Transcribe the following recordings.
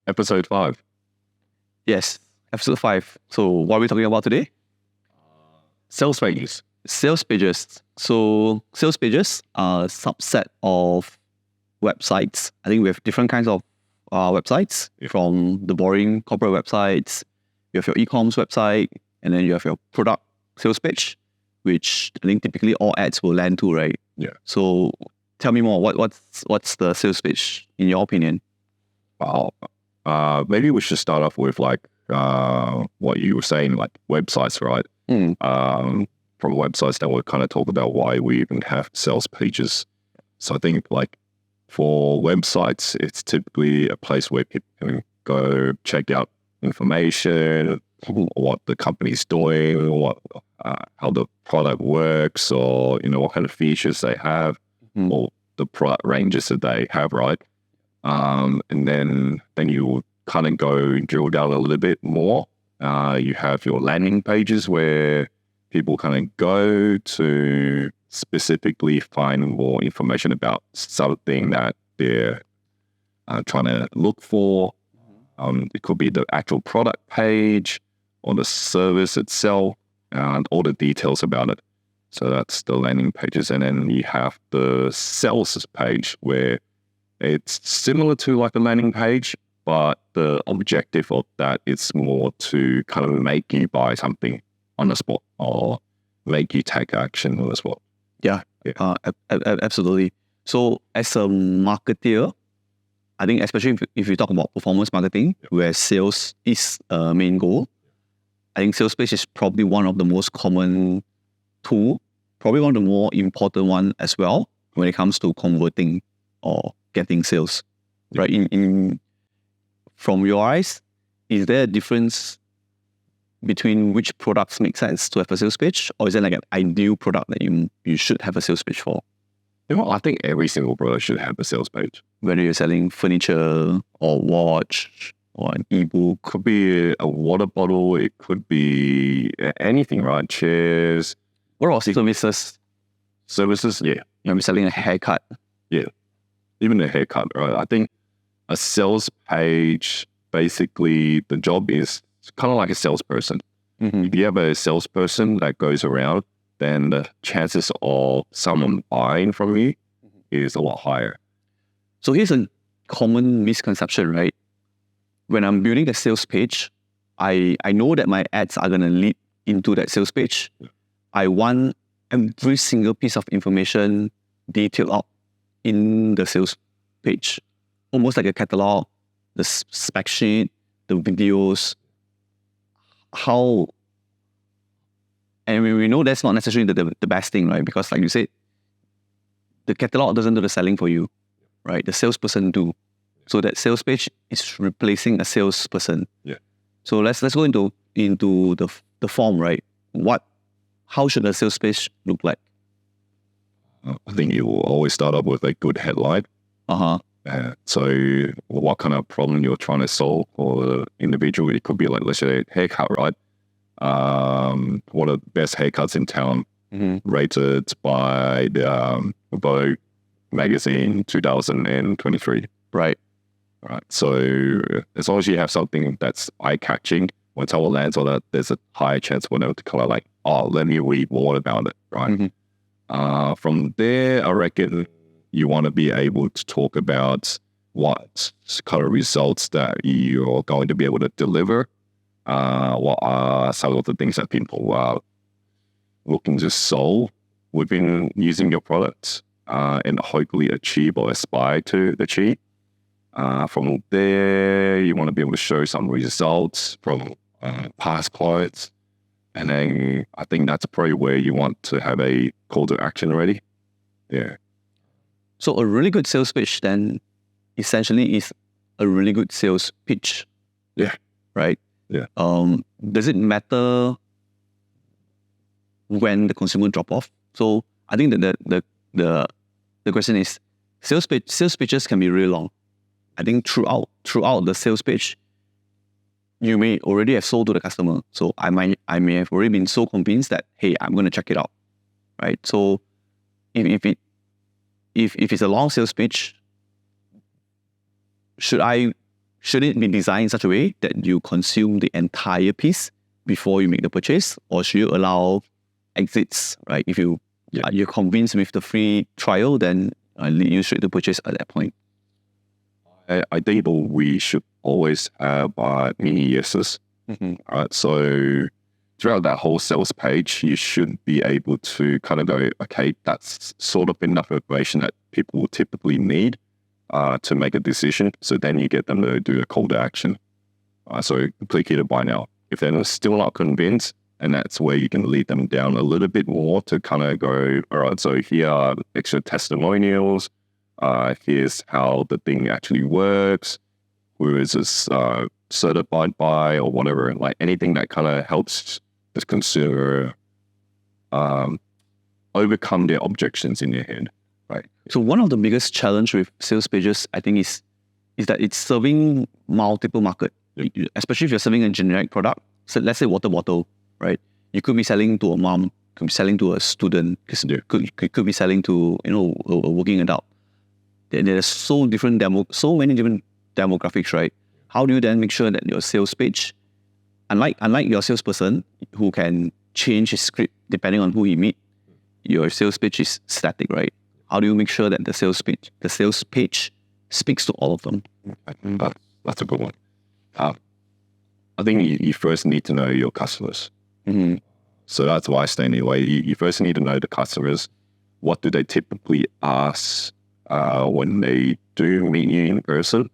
Episode 5. Yes, episode 5. So what are we talking about today? Sales pages. Sales pages. So sales pages are a subset of websites. I think we have different kinds of websites, from the boring corporate websites. You have your e-commerce website, and then you have your product sales page, which I think typically all ads will land to, right? Yeah. So tell me more. What's the sales page in your opinion? Wow. Maybe we should start off with like what you were saying, like websites, right? From websites, that would kind of talk about why we even have sales pages. So I think like for websites, it's typically a place where people can go check out information, what the company's doing, what how the product works, or what kind of features they have, or the product ranges that they have, right? And then you kind of go drill down a little bit more. You have your landing pages where people kind of go to specifically find more information about something that they're trying to look for. It could be the actual product page or the service itself and all the details about it. So that's the landing pages. And then you have the sales page where it's similar to like a landing page, but the objective of that is more to kind of make you buy something on the spot or make you take action on the spot. Yeah. Absolutely. So as a marketer, I think especially if you talk about performance marketing, where sales is a main goal, I think sales page is probably one of the most common tool, probably one of the more important one as well when it comes to converting or getting sales, right? In from your eyes, is there a difference between which products make sense to have a sales page, or is there like an ideal product that you should have a sales page for? I think every single product should have a sales page. Whether you're selling furniture or watch or an ebook. Could be a water bottle. It could be anything, right? Chairs. What about services? Services, yeah. You're selling a haircut. Yeah. Even a haircut, right? I think a sales page, basically the job is kind of like a salesperson. If you have a salesperson that goes around, then the chances of someone buying from you is a lot higher. So here's a common misconception, right? When I'm building a sales page, I know that my ads are going to lead into that sales page. I want every single piece of information detailed out in the sales page, almost like a catalog, the spec sheet, the videos, and we know that's not necessarily the best thing, right? Because like you said, the catalog doesn't do the selling for you, right? The salesperson do. So that sales page is replacing a salesperson. Yeah. So let's go into the form, right? How should a sales page look like? I think you will always start up with a good headline. So what kind of problem you're trying to solve for the individual? It could be like, let's say, haircut, right? What are the best haircuts in town, rated by the Vogue magazine 2023. Right. So as long as you have something that's eye-catching, when someone lands on that, there's a high chance for them to kind of like, let me read more about it, right? From there, I reckon you want to be able to talk about what kind of results that you're going to be able to deliver. What are some of the things that people are looking to solve within using your products, and hopefully achieve or aspire to achieve. From there, you want to be able to show some results from past clients. And then I think that's probably where you want to have a call to action already. Yeah. So a really good sales pitch then essentially is a really good sales pitch. Yeah. Right? Yeah. Does it matter when the consumer drop off? So I think that the question is, sales pitches can be really long. I think throughout the sales pitch, you may already have sold to the customer. So I may have already been so convinced that, hey, I'm going to check it out, right? So if if it's a long sales pitch, should it be designed in such a way that you consume the entire piece before you make the purchase, or should you allow exits, right? If you're convinced with the free trial, then lead you straight to purchase at that point. I think we should always have mini yeses. So throughout that whole sales page, you should be able to kind of go, okay, that's sort of enough information that people will typically need to make a decision. So then you get them to do a call to action. So click here to buy now. If they're still not convinced, and that's where you can lead them down a little bit more to kind of go, all right, so here are extra testimonials. Here's how the thing actually works. Who is this certified by or whatever. And like anything that kind of helps the consumer overcome their objections in their head, right? So one of the biggest challenge with sales pages, I think, is that it's serving multiple market. Especially if you're serving a generic product. So let's say water bottle, right? You could be selling to a mom, could be selling to a student, could be selling to a working adult. There's so many different demographics, right? How do you then make sure that your sales page, unlike your salesperson who can change his script depending on who he meet, your sales page is static, right? How do you make sure that the sales page speaks to all of them? That's a good one. I think you first need to know your customers. So that's why I stay anyway. You first need to know the customers. What do they typically ask when they do meet you in person?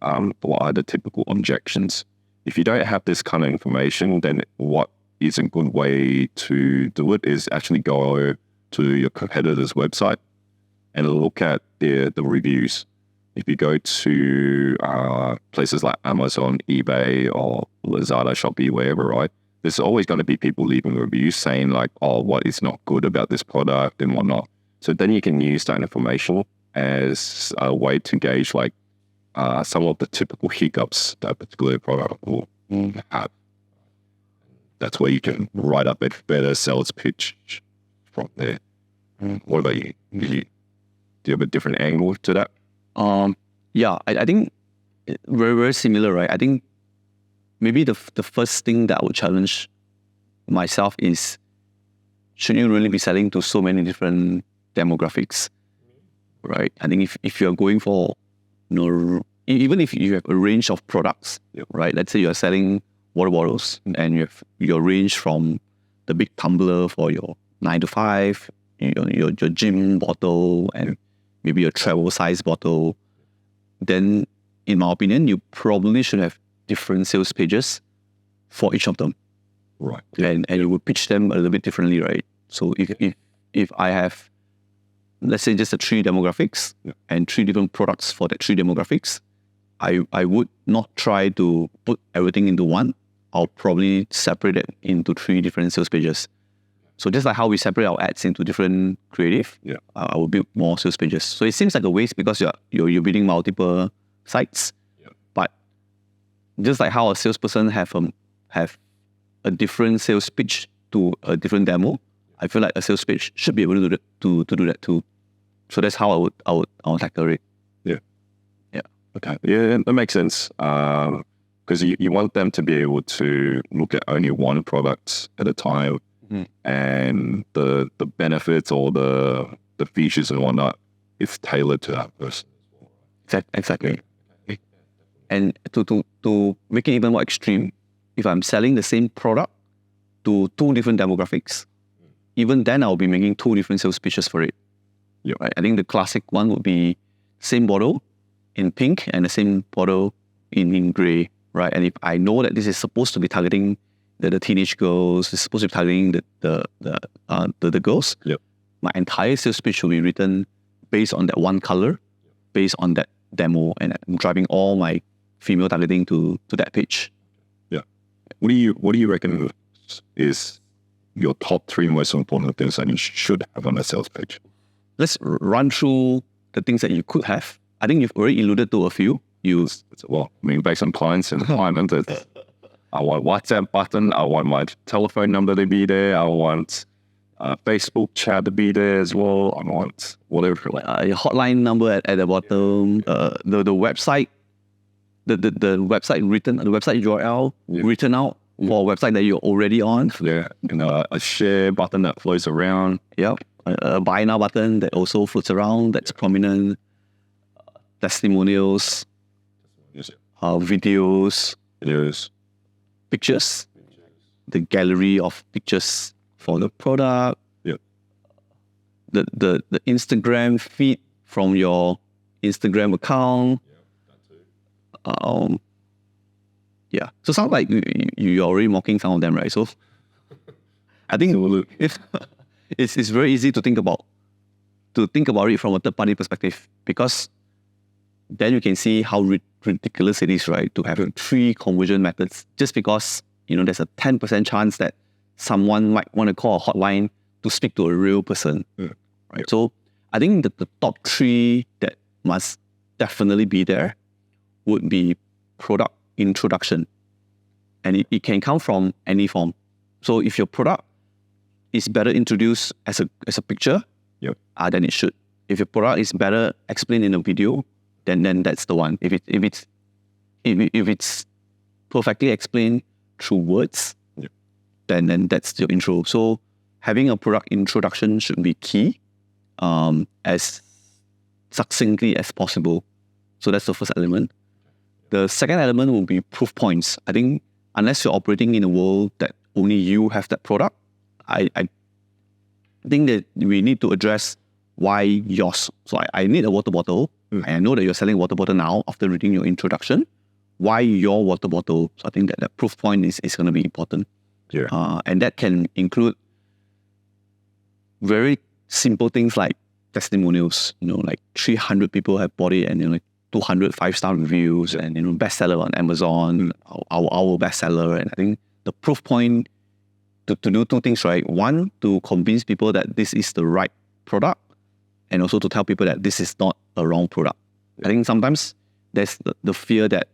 What are the typical objections? If you don't have this kind of information, then what is a good way to do it is actually go to your competitor's website and look at the reviews. If you go to places like Amazon, eBay, or Lazada, Shopee, wherever, right, there's always going to be people leaving reviews saying like, oh, what is not good about this product and whatnot. So then you can use that information as a way to gauge like some of the typical hiccups that a particular product will have. That's where you can write up a better sales pitch from there. What about you? Do you have a different angle to that? I think very, very similar, right? I think maybe the first thing that I would challenge myself is, should you really be selling to so many different demographics, right? I think if you're going for, even if you have a range of products, right? Let's say you're selling water bottles and you have your range from the big tumbler for your 9 to 5, your gym bottle, and maybe a travel size bottle, then in my opinion, you probably should have different sales pages for each of them. Right. And you would pitch them a little bit differently, right? So if I have, let's say, just the 3 demographics and 3 different products for the 3 demographics, I would not try to put everything into one. I'll probably separate it into 3 different sales pages. So just like how we separate our ads into different creative, I will build more sales pages. So it seems like a waste because you're building multiple sites. But just like how a salesperson have a different sales pitch to a different demo, I feel like a sales pitch should be able to do that too. So that's how I would tackle it. Yeah. Okay. Yeah, that makes sense. Because you want them to be able to look at only one product at a time. And the benefits or the features and whatnot is tailored to that person. Exactly. And to make it even more extreme, if I'm selling the same product to 2 different demographics, even then I'll be making 2 different sales pitches for it. Right? I think the classic one would be same bottle in pink and the same bottle in grey, right? And if I know that this is supposed to be targeting the teenage girls, it's supposed to be targeting the girls, my entire sales pitch will be written based on that one color, based on that demo, and I'm driving all my female targeting to that pitch. Yeah. What do you reckon is your top 3 most important things that you should have on a sales page? Let's run through the things that you could have. I think you've already alluded to a few. Based on clients and requirements, I want WhatsApp button. I want my telephone number to be there. I want Facebook chat to be there as well. I want whatever. Your hotline number at the bottom. The website, the website written, the website URL written out for a website that you're already on. Yeah, a share button that floats around. Yep. A buy now button that also floats around. That's prominent. Testimonials. Videos. Pictures. The gallery of pictures for the product. Yep. The Instagram feed from your Instagram account. Yeah. So sounds like you're already mocking some of them, right? So I think it's very easy to think about it from a third party perspective, because then you can see how ridiculous it is, right? To have 3 conversion methods just because there's a 10% chance that someone might want to call a hotline to speak to a real person, right? So I think that the top 3 that must definitely be there would be product introduction, and it can come from any form. So if your product is better introduced as a picture, then it should. If your product is better explained in a video, then that's the one. If it's perfectly explained through words, then that's your intro. So having a product introduction should be key, as succinctly as possible. So that's the first element. The second element will be proof points. I think unless you're operating in a world that only you have that product, I think that we need to address why yours. So I need a water bottle. I know that you're selling a water bottle now after reading your introduction. Why your water bottle? So I think that proof point is going to be important. Yeah. And that can include very simple things like testimonials. Like 300 people have bought it, and 200 5-star reviews, and bestseller on Amazon, our bestseller. And I think the proof point to do 2 things, right? One, to convince people that this is the right product, and also to tell people that this is not a wrong product. I think sometimes there's the fear that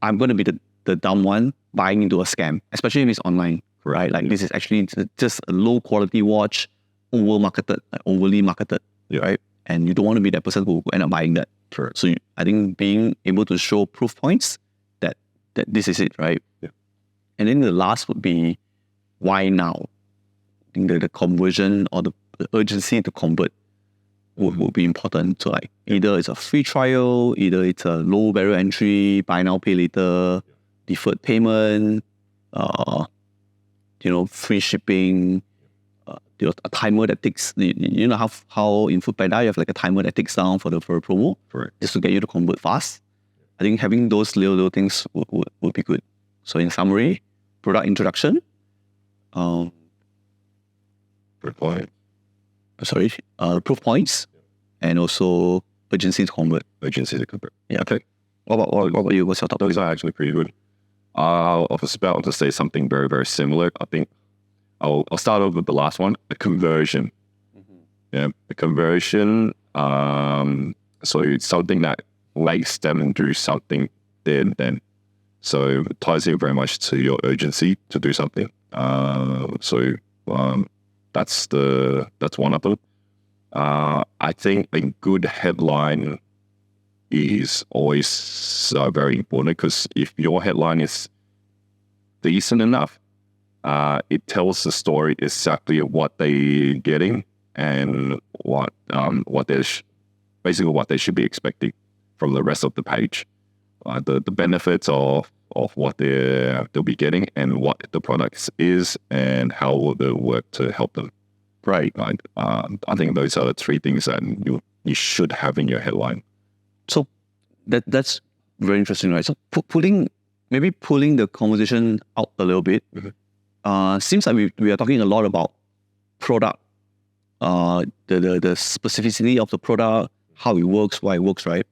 I'm going to be the dumb one buying into a scam, especially if it's online, right? Like this is actually just a low quality watch, overly marketed, right? And you don't want to be that person who end up buying that. Sure. So I think being able to show proof points that this is it, right? Yeah. And then the last would be why now? I think the conversion or the urgency to convert would be important. So like either it's a free trial, either it's a low barrier entry, buy now, pay later, deferred payment, free shipping, a timer that takes, how in Foodpanda you have like a timer that takes down for a promo, just to get you to convert fast. I think having those little things would be good. So in summary, product introduction, Good point. Proof points, and also urgency to convert. Yeah. Okay. What about you? What's your top? Those are actually pretty good. I was about to say something very, very similar. I think I'll start off with the last one, the conversion. Yeah, the conversion. So it's something that makes them do something there and then. So it ties in very much to your urgency to do something. That's one of them. I think a good headline is always very important, because if your headline is decent enough, it tells the story exactly of what they're getting and what they basically what they should be expecting from the rest of the page. The benefits of what they'll be getting, and what the product is, and how will they work to help them. Right. I think those are the 3 things that you should have in your headline. So that's very interesting, right? So pulling the conversation out a little bit, seems like we are talking a lot about product, the specificity of the product, how it works, why it works, right?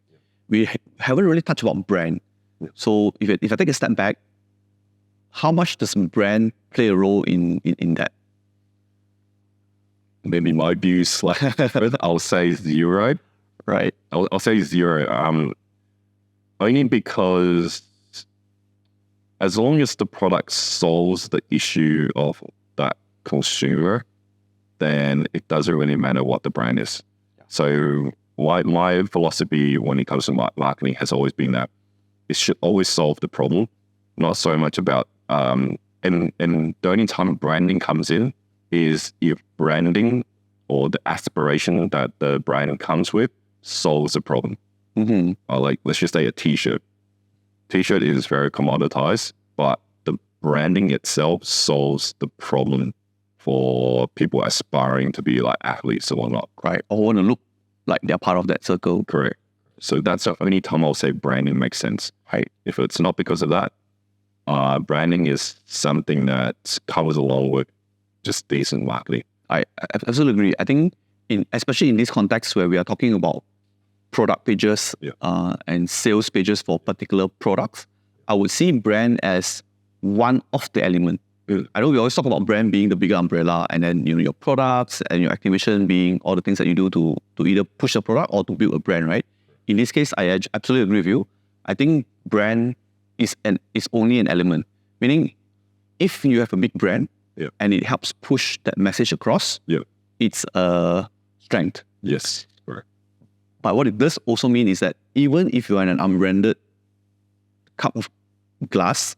We haven't really touched about brand. So if I take a step back, how much does brand play a role in that? Maybe my views, I'll say 0. Right. I'll say 0. Only because as long as the product solves the issue of that consumer, then it doesn't really matter what the brand is. So my philosophy when it comes to marketing has always been that it should always solve the problem, not so much about and the only time branding comes in is if branding or the aspiration that the brand comes with solves the problem. Or like, let's just say a t-shirt. T-shirt is very commoditized, but the branding itself solves the problem for people aspiring to be like athletes or whatnot. Right. Or want to look like they're part of that circle. Correct. So that's the only time I'll say branding makes sense. Right. If it's not because of that, branding is something that comes along with just decent marketing. I absolutely agree. I think especially in this context where we are talking about product pages and sales pages for particular products, I would see brand as one of the elements. I know we always talk about brand being the bigger umbrella, and then your products and your activation being all the things that you do to either push a product or to build a brand, right? In this case, I absolutely agree with you. I think brand is only an element. Meaning, if you have a big brand and it helps push that message across, it's a strength. Yes, correct. But what it does also mean is that even if you are in an unbranded cup of glass,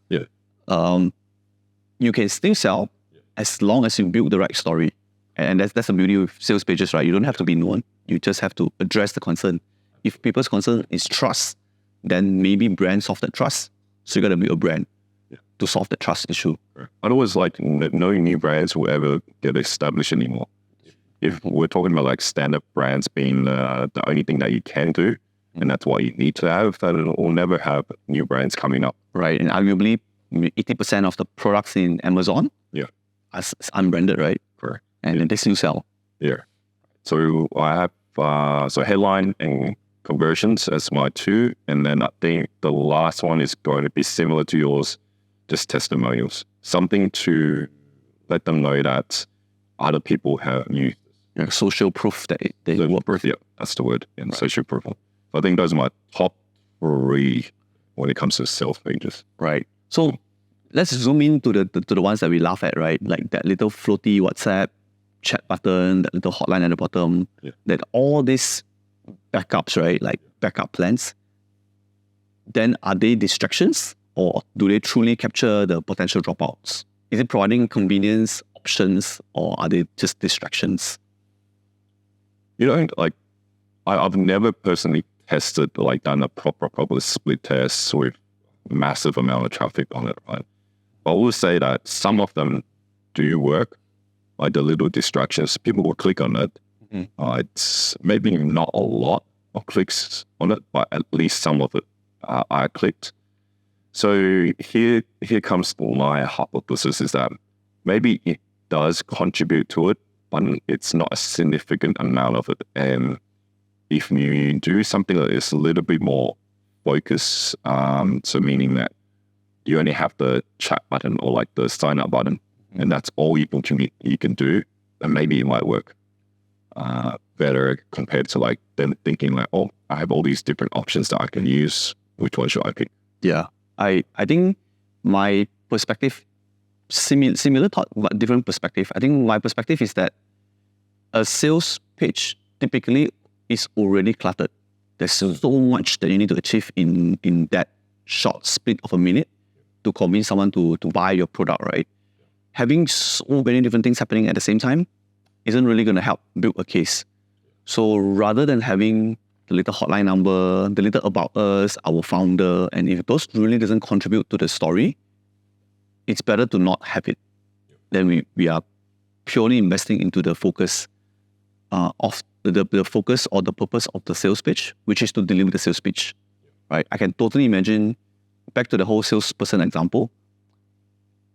you can still sell as long as you build the right story. And that's the beauty of sales pages, right? You don't have to be known. You just have to address the concern. If people's concern is trust, then maybe brand solve that trust. So you got to build a brand to solve the trust issue. I don't always like no new brands will ever get established anymore. If we're talking about like stand-up brands being the only thing that you can do, and that's what you need to have, then we'll never have new brands coming up. Right, and arguably 80% of the products in Amazon are unbranded, right? Correct. And they still sell. Yeah. So I have headline and conversions as my two, and then I think the last one is going to be similar to yours, just testimonials. Something to let them know that other people have used. Social proof that they work. Proof, that's the word. And social proof. I think those are my top three when it comes to sales pages. Right. So let's zoom in to the ones that we laugh at, right? Like that little floaty WhatsApp chat button, that little hotline at the bottom, that all these backups, right? Like backup plans. Then are they distractions, or do they truly capture the potential dropouts? Is it providing convenience options, or are they just distractions? You know, like I've never personally tested, like done a proper split test with massive amount of traffic on it, right? But I will say that some of them do work, like the little distractions. People will click on it. It's maybe not a lot of clicks on it, but at least some of it I clicked. So here comes my hypothesis is that maybe it does contribute to it, but it's not a significant amount of it. And if you do something that is a little bit more focused, so meaning that you only have the chat button or like the sign up button, and that's all you can do, then maybe it might work better compared to like them thinking like, oh, I have all these different options that I can use. Which one should I pick? Yeah, I think my perspective, similar thought, but different perspective. I think my perspective is that a sales page typically is already cluttered. There's so much that you need to achieve in that short split of a minute to convince someone to buy your product, right? Having so many different things happening at the same time isn't really going to help build a case. So rather than having the little hotline number, the little about us, our founder, and if those really doesn't contribute to the story, it's better to not have it. Then we are purely investing into the focus of the focus or the purpose of the sales pitch, which is to deliver the sales pitch, right? I can totally imagine, back to the whole salesperson example,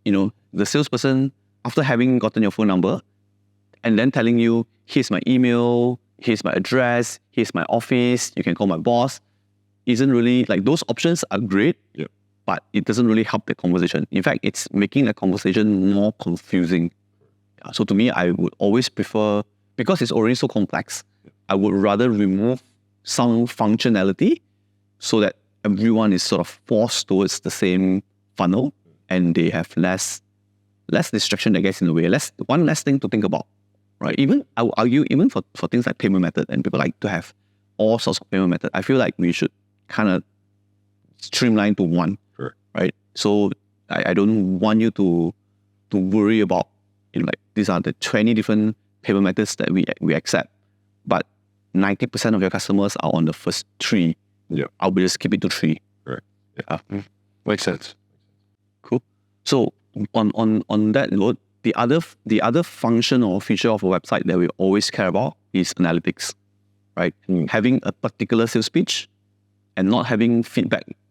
the salesperson, after having gotten your phone number and then telling you, here's my email, here's my address, here's my office, you can call my boss, isn't really, like, those options are great, but it doesn't really help the conversation. In fact, it's making the conversation more confusing. So to me, I would always prefer, because it's already so complex, I would rather remove some functionality so that everyone is sort of forced towards the same funnel and they have less distraction, I guess, in a way, one less thing to think about, right? Even I would argue even for things like payment method, and people like to have all sorts of payment method. I feel like we should kind of streamline to one, Sure. right? So I don't want you to worry about, like, these are the 20 different payment methods that we accept, but 90% of your customers are on the first 3. Yeah. I'll just keep it to 3. Correct. Yeah. Makes sense. Cool. So on that note, the other function or feature of a website that we always care about is analytics, right? Having a particular sales pitch and not having a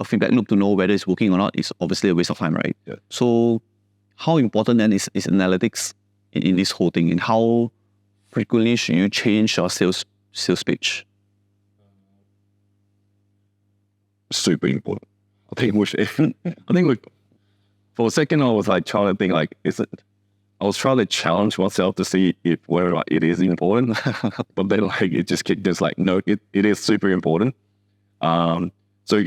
feedback loop to know whether it's working or not is obviously a waste of time, right? Yeah. So how important then is analytics in this whole thing, and how frequently should you change your sales pitch? Super important. I think for a second I was like trying to think like, I was trying to challenge myself to see if whether like, it is important, but then like it just kicked just like, no, it is super important. So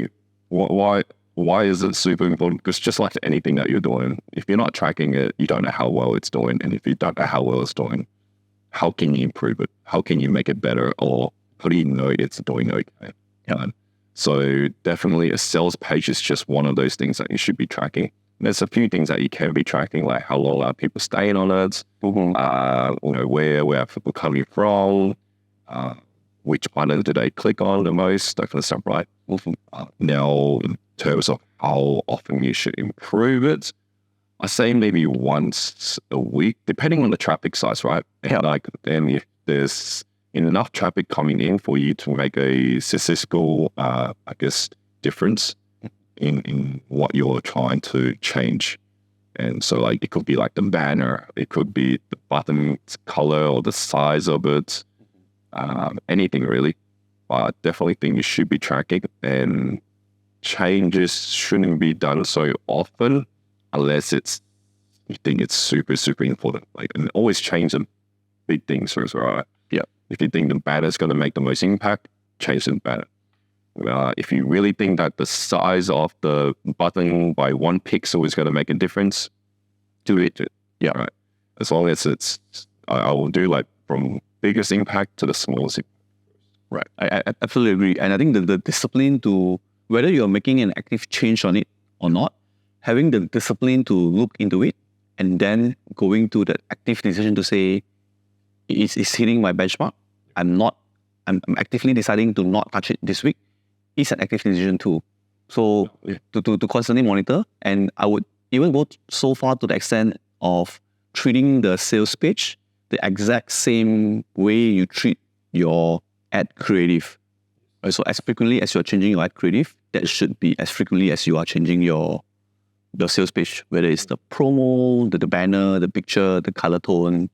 why is it super important? Because just like anything that you're doing, if you're not tracking it, you don't know how well it's doing, and if you don't know how well it's doing, how can you improve it? How can you make it better? Or how do you know it's doing okay? Yeah. So definitely a sales page is just one of those things that you should be tracking. There's a few things that you can be tracking, like how long are people staying on it, where are people coming from, which button do they click on the most, that kind of stuff, right? Now, in terms of how often you should improve it, I say maybe once a week, depending on the traffic size, right? And then if there's enough traffic coming in for you to make a statistical, difference in what you're trying to change. And so like it could be like the banner, it could be the button color or the size of it, anything really. But I definitely think you should be tracking, and changes shouldn't be done so often unless you think it's super, super important. Like, and always change the big things first, right? Yeah. If you think the banner is going to make the most impact, change the banner. If you really think that the size of the button by 1 pixel is going to make a difference, do it. Yeah, right. As long as I will do like from biggest impact to the smallest impact. Right. I absolutely agree. And I think the discipline to, whether you're making an active change on it or not, having the discipline to look into it and then going to the active decision to say, it's hitting my benchmark. I'm actively deciding to not touch it this week. Is an active decision too. So to constantly monitor, and I would even go so far to the extent of treating the sales page the exact same way you treat your ad creative. Right? So as frequently as you're changing your ad creative, that should be as frequently as you are changing your sales page, whether it's the promo, the banner, the picture, the color tone,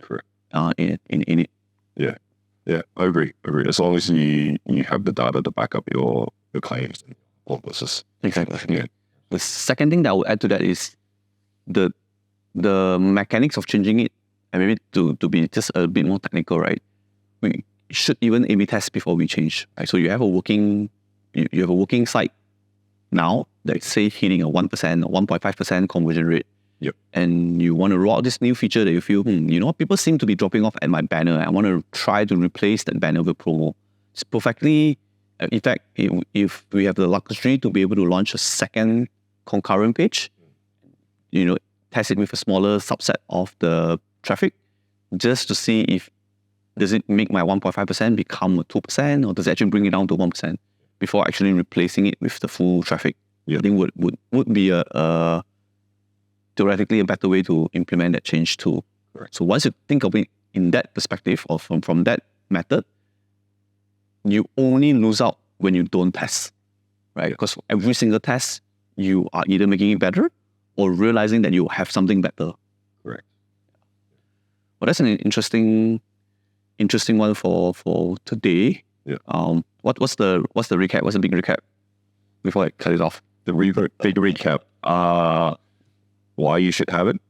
in it. Yeah, I agree. As long as you have the data to back up your claims and purposes. Exactly. Yeah. The second thing that I would add to that is the mechanics of changing it, and maybe to be just a bit more technical, right? We should even A/B test before we change. Right? So you have a working site now that say hitting a 1% or 1.5% conversion rate. Yep. And you want to roll out this new feature that you feel, people seem to be dropping off at my banner. I want to try to replace that banner with promo. It's perfectly, in fact, if we have the luxury to be able to launch a second concurrent page, test it with a smaller subset of the traffic, just to see if, does it make my 1.5% become a 2%, or does it actually bring it down to 1% before actually replacing it with the full traffic? Yeah. I think would be a theoretically a better way to implement that change too. Correct. So once you think of it in that perspective, or from that method, you only lose out when you don't test, right? Because every single test, you are either making it better or realizing that you have something better. Correct. Well, that's an interesting one for today. Yeah. What's the recap? What's the big recap before I cut it off? The big recap. Why you should have it.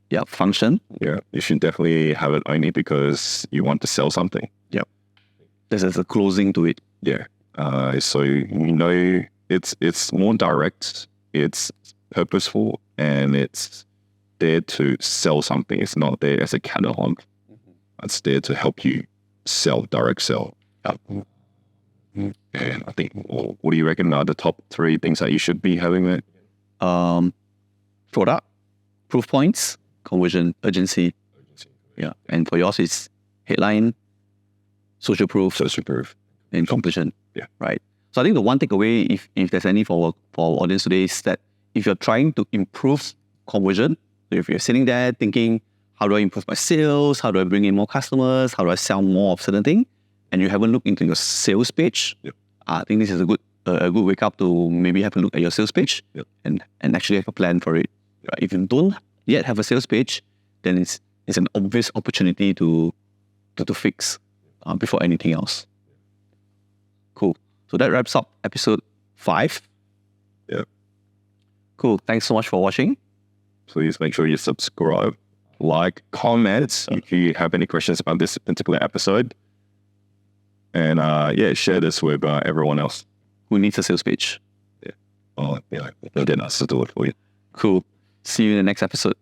Yeah, function. Yeah, you should definitely have it only because you want to sell something. Yep. There's a closing to it. Yeah. So it's more direct, it's purposeful, and it's there to sell something. It's not there as a catalog. It's there to help you sell, direct sell. And I think, what do you reckon are the top 3 things that you should be having there? Product, proof points, conversion, urgency. Yeah. And for yours, it's headline, social proof, and completion. Yeah. Right. So I think the one takeaway, if there's any for our audience today, is that if you're trying to improve conversion, so if you're sitting there thinking, how do I improve my sales? How do I bring in more customers? How do I sell more of certain thing? And you haven't looked into your sales page, I think this is a good wake up to maybe have a look at your sales page and actually have a plan for it. Right? If you don't yet have a sales page, then it's an obvious opportunity to fix before anything else. Cool. So that wraps up episode 5. Yeah. Cool. Thanks so much for watching. Please make sure you subscribe, like, comment if you have any questions about this particular episode. And share this with everyone else who needs a sales page. Yeah. They'll get us to do it for you. Cool. See you in the next episode.